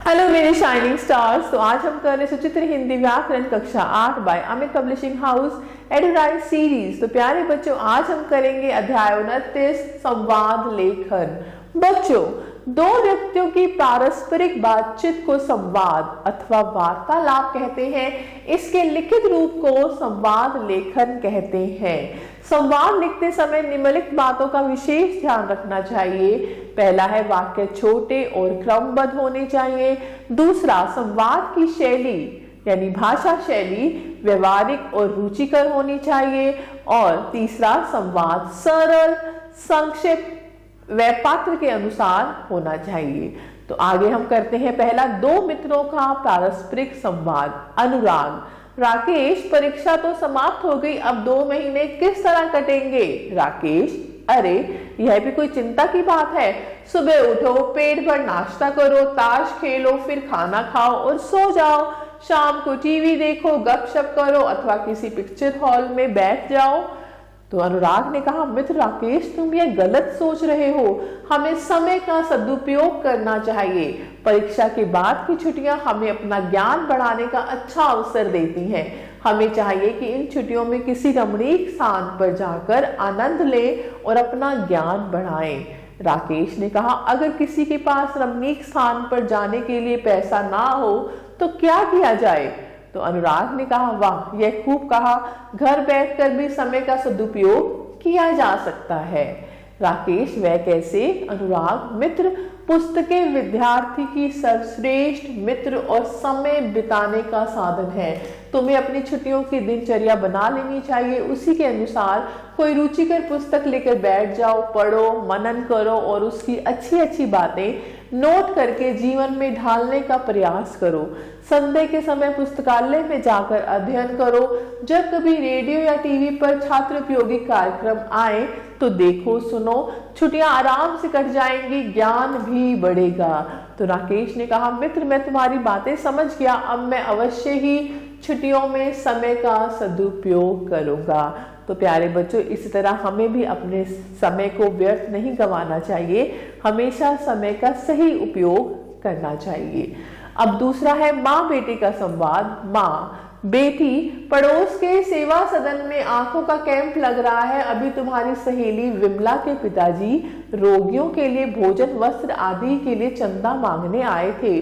Hello मेरे shining stars. तो आज हम कर रहे सुचित्र हिंदी व्याकरण कक्षा 8 by Amit publishing house Edurise series. तो प्यारे बच्चों, आज हम करेंगे अध्याय 29 संवाद लेखन। बच्चों, दो व्यक्तियों की पारस्परिक बातचीत को संवाद अथवा वार्तालाप कहते हैं। इसके लिखित रूप को संवाद लेखन कहते हैं। संवाद लिखते समय निम्नलिखित बातों का विशेष ध्यान रखना चाहिए। पहला है, वाक्य छोटे और क्रमबद्ध होने चाहिए। दूसरा, संवाद की शैली यानी भाषा शैली व्यवहारिक और रुचिकर होनी चाहिए। और तीसरा, संवाद सरल, संक्षिप्त व पात्र के अनुसार होना चाहिए। तो आगे हम करते हैं पहला, दो मित्रों का पारस्परिक संवाद। अनुराग: राकेश, परीक्षा तो समाप्त हो गई, अब 2 महीने किस तरह कटेंगे? राकेश: अरे यह भी कोई चिंता की बात है। सुबह उठो, पेट भर नाश्ता करो, ताश खेलो, फिर खाना खाओ और सो जाओ। शाम को टीवी देखो, गपशप करो अथवा किसी पिक्चर हॉल में बैठ जाओ। तो अनुराग ने कहा, मित्र राकेश, तुम ये गलत सोच रहे हो। हमें समय का सदुपयोग करना चाहिए। परीक्षा के बाद की छुट्टियां हमें अपना ज्ञान बढ़ाने का अच्छा अवसर देती हैं। हमें चाहिए कि इन छुट्टियों में किसी रमणीक स्थान पर जाकर आनंद लें और अपना ज्ञान बढ़ाएं। राकेश ने कहा, अगर किसी के पास रमणीक स्थान पर जाने के लिए पैसा ना हो तो क्या किया जाए? तो अनुराग ने कहा, वाह, यह खूब कहा। घर बैठकर भी समय का सदुपयोग किया जा सकता है। राकेश: वह कैसे? अनुराग: मित्र, पुस्तकें विद्यार्थी की सर्वश्रेष्ठ मित्र और समय बिताने का साधन है। तुम्हें अपनी छुट्टियों की दिनचर्या बना लेनी चाहिए। उसी के अनुसार कोई रुचिकर पुस्तक लेकर बैठ जाओ, पढ़ो, मनन करो और उसकी अच्छी अच्छी बातें नोट करके जीवन में ढालने का प्रयास करो। संडे के समय पुस्तकालय में जाकर अध्ययन करो। जब कभी रेडियो या टीवी पर छात्र उपयोगी कार्यक्रम आए तो देखो, सुनो। छुट्टियां आराम से कट जाएंगी, ज्ञान भी बढ़ेगा। तो राकेश ने कहा, मित्र, मैं तुम्हारी बातें समझ गया। अब मैं अवश्य ही छुट्टियों में समय का सदुपयोग करूंगा। तो प्यारे बच्चों, इसी तरह हमें भी अपने समय को व्यर्थ नहीं गंवाना चाहिए। हमेशा समय का सही उपयोग करना चाहिए। अब दूसरा है, माँ बेटी का संवाद। माँ: बेटी, पड़ोस के सेवा सदन में आंखों का कैंप लग रहा है। अभी तुम्हारी सहेली विमला के पिताजी रोगियों के लिए भोजन, वस्त्र आदि के लिए चंदा मांगने आए थे।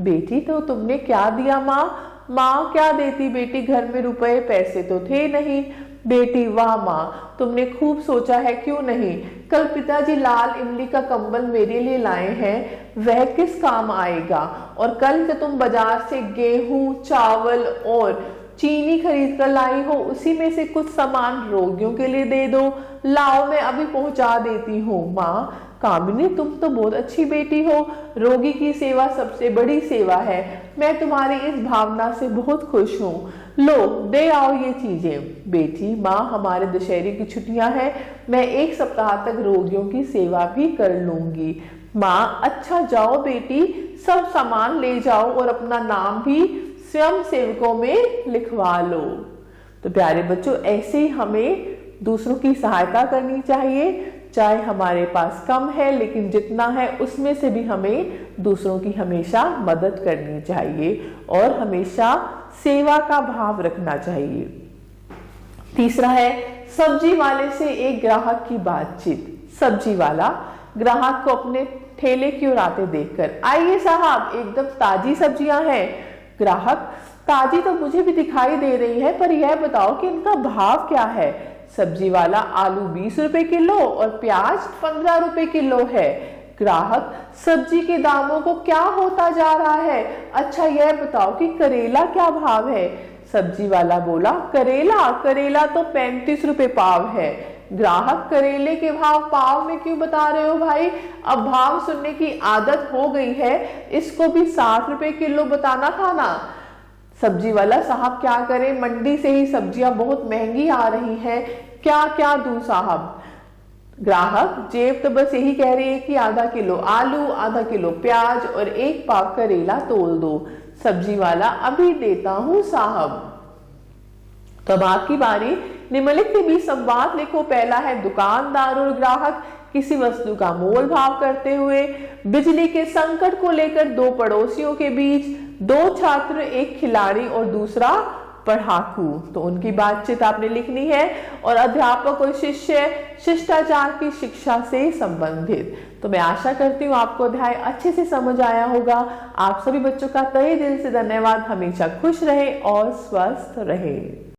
बेटी: तो तुमने क्या दिया माँ? माँ: क्या देती बेटी, घर में रुपए पैसे तो थे नहीं। बेटी: वाह माँ, तुमने खूब सोचा है, क्यों नहीं? कल पिताजी लाल इमली का कंबल मेरे लिए लाए हैं, वह किस काम आएगा? और कल जो तुम बाजार से गेहूं, चावल और चीनी खरीद कर लाई हो, उसी में से कुछ सामान रोगियों के लिए दे दो। लाओ, मैं अभी पहुंचा देती हूँ। माँ: कामिनी, तुम तो बहुत अच्छी बेटी हो। रोगी की सेवा सबसे बड़ी सेवा है। मैं तुम्हारी इस भावना से बहुत खुश हूँ। लो, दे आओ ये चीजें। बेटी: माँ, हमारे दशहरे की छुट्टियां हैं, मैं 1 सप्ताह तक रोगियों की सेवा भी कर लूंगी। माँ: अच्छा, जाओ बेटी, सब सामान ले जाओ और अपना नाम भी स्वयं सेवकों में लिखवा लो। तो प्यारे बच्चों, ऐसे ही हमें दूसरों की सहायता करनी चाहिए। चाहे हमारे पास कम है, लेकिन जितना है उसमें से भी हमें दूसरों की हमेशा मदद करनी चाहिए और हमेशा सेवा का भाव रखना चाहिए। तीसरा है, सब्जी वाले से एक ग्राहक की बातचीत। सब्जी वाला ग्राहक को अपने ठेले की ओर आते देखकर, आइए साहब, एकदम ताजी सब्जियां हैं। ग्राहक: ताजी तो मुझे भी दिखाई दे रही है, पर यह बताओ कि इनका भाव क्या है? सब्जी वाला: आलू 20 रुपए किलो और प्याज 15 रुपए किलो है। ग्राहक: सब्जी के दामों को क्या होता जा रहा है? अच्छा, यह बताओ कि करेला क्या भाव है? सब्जी वाला बोला, करेला तो 35 रुपए पाव है। ग्राहक: करेले के भाव पाव में क्यों बता रहे हो भाई? अब भाव सुनने की आदत हो गई है, इसको भी 60 रुपए किलो बताना था ना। सब्जी वाला: साहब क्या करें, मंडी से ही सब्जियां बहुत महंगी आ रही हैं, क्या क्या दूं साहब? ग्राहक: जेब तो बस यही कह रही है कि आधा किलो आलू, आधा किलो प्याज और 1 पाव करेला तोल दो। सब्जी वाला: अभी देता हूं साहब। तो अब आपकी बारी। निम्नलिखित के बीच संवाद लिखो। पहला है, दुकानदार और ग्राहक। किसी वस्तु का मोल भाव करते हुए, बिजली के संकट को लेकर दो पड़ोसियों के बीच, दो छात्र, एक खिलाड़ी और दूसरा पढ़ाकू। तो उनकी बातचीत आपने लिखनी है। और अध्यापक और शिष्य, शिष्टाचार की शिक्षा से संबंधित। तो मैं आशा करती हूँ आपको अध्याय अच्छे से समझ आया होगा। आप सभी बच्चों का तहे दिल से धन्यवाद। हमेशा खुश रहे और स्वस्थ रहे।